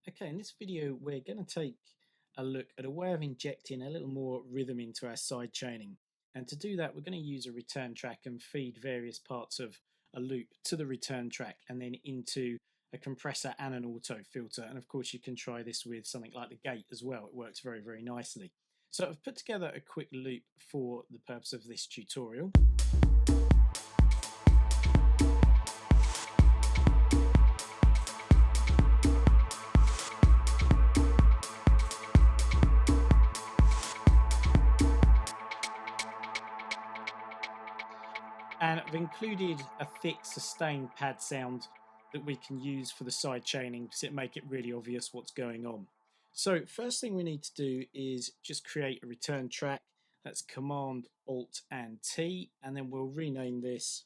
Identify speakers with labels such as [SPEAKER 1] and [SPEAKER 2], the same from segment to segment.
[SPEAKER 1] Okay, in this video, we're going to take a look at a way of injecting a little more rhythm into our side chaining. And to do that, we're going to use a return track and feed various parts of a loop to the return track and then into a compressor and an auto filter. And of course, you can try this with something like the gate as well. It works very, very nicely. So I've put together a quick loop for the purpose of this tutorial. And I've included a thick sustained pad sound that we can use for the side chaining because it make it really obvious what's going on. So first thing we need to do is just create a return track. That's Command Alt and T, and then we'll rename this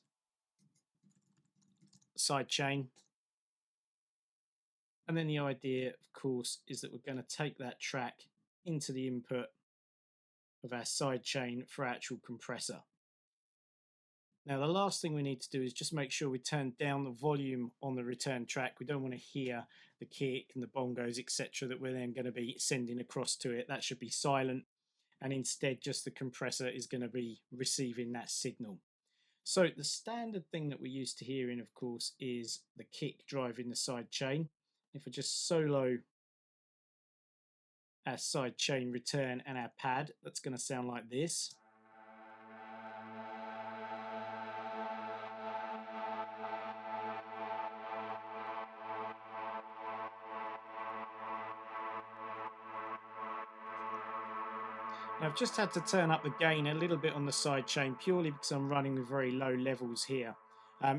[SPEAKER 1] side chain. And then the idea, of course, is that we're going to take that track into the input of our side chain for our actual compressor. Now, the last thing we need to do is just make sure we turn down the volume on the return track. We don't want to hear the kick and the bongos, etc., that we're then going to be sending across to it. That should be silent, and instead just the compressor is going to be receiving that signal. So the standard thing that we're used to hearing, of course, is the kick driving the side chain. If I just solo our side chain return and our pad, that's going to sound like this. I've just had to turn up the gain a little bit on the side chain purely because I'm running with very low levels here.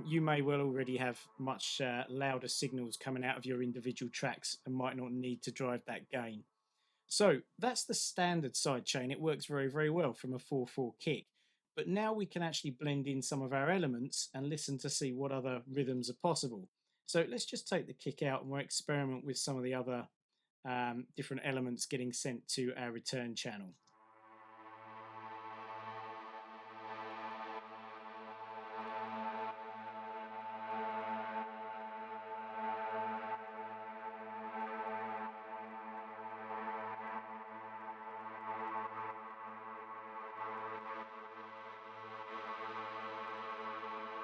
[SPEAKER 1] You may well already have much louder signals coming out of your individual tracks and might not need to drive that gain. So that's the standard side chain. It works very, very well from a 4/4 kick. But now we can actually blend in some of our elements and listen to see what other rhythms are possible. So let's just take the kick out and we'll experiment with some of the other different elements getting sent to our return channel.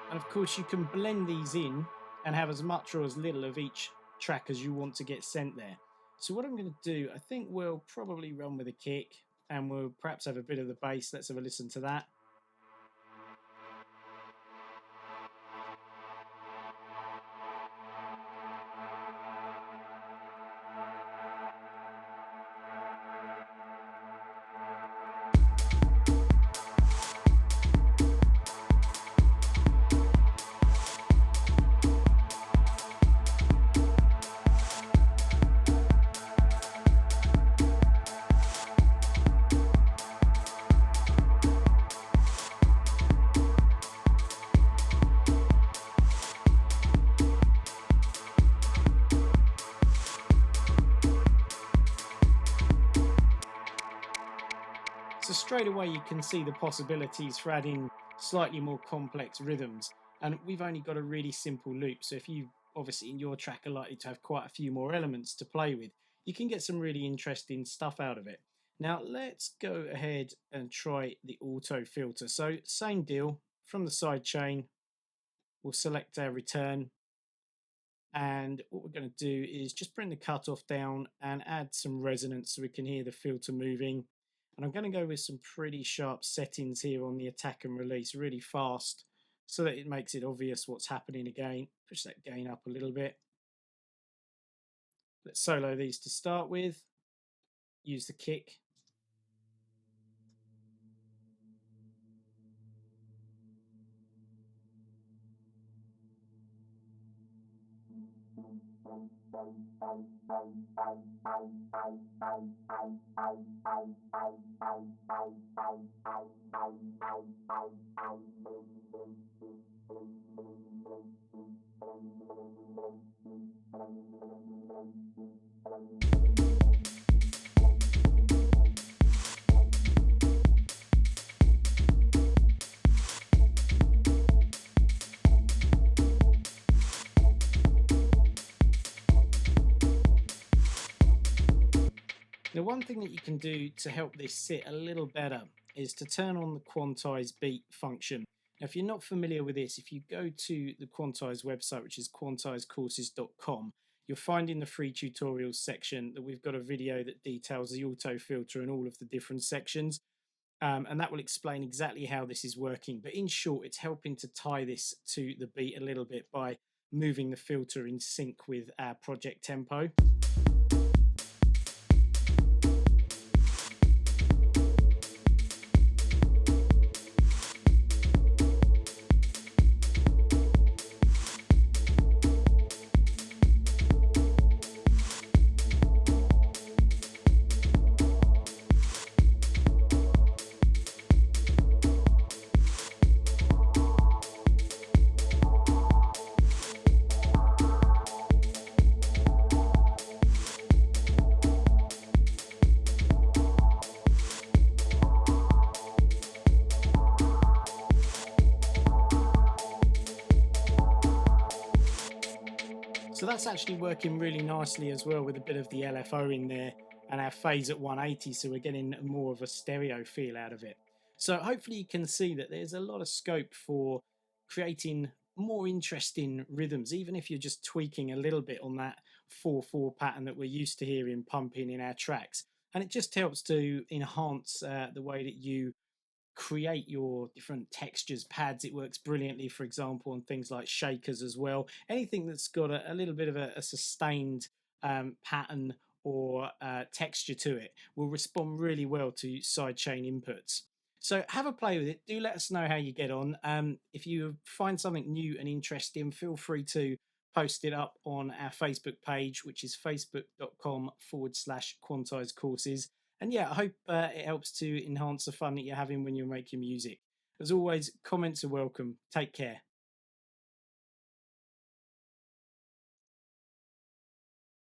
[SPEAKER 1] And of course you can blend these in and have as much or as little of each track as you want to get sent there. So what I'm going to do, I think we'll probably run with a kick and we'll perhaps have a bit of the bass. Let's have a listen to that. So straight away you can see the possibilities for adding slightly more complex rhythms, and we've only got a really simple loop, so if you obviously in your track are likely to have quite a few more elements to play with, you can get some really interesting stuff out of it. Now let's go ahead and try the auto filter. So same deal, from the side chain we'll select our return, and what we're going to do is just bring the cutoff down and add some resonance so we can hear the filter moving. And I'm going to go with some pretty sharp settings here on the attack and release, really fast, so that it makes it obvious what's happening again. Push that gain up a little bit. Let's solo these to start with. Use the kick. Now, one thing that you can do to help this sit a little better is to turn on the Quantize beat function. Now, if you're not familiar with this, if you go to the Quantize website, which is quantizecourses.com, you'll find in the free tutorials section that we've got a video that details the auto filter and all of the different sections. And that will explain exactly how this is working. But in short, it's helping to tie this to the beat a little bit by moving the filter in sync with our project tempo. So that's actually working really nicely as well with a bit of the LFO in there and our phase at 180, so we're getting more of a stereo feel out of it. So hopefully you can see that there's a lot of scope for creating more interesting rhythms, even if you're just tweaking a little bit on that 4/4 pattern that we're used to hearing pumping in our tracks. And it just helps to enhance the way that you create your different textures, pads. It works brilliantly, for example, on things like shakers as well. Anything that's got a little bit of a sustained pattern or texture to it will respond really well to sidechain inputs. So have a play with it. Do let us know how you get on. If you find something new and interesting, feel free to post it up on our Facebook page, which is facebook.com/Quantize courses. And yeah, I hope it helps to enhance the fun that you're having when you're making music. As always, comments are welcome. Take care.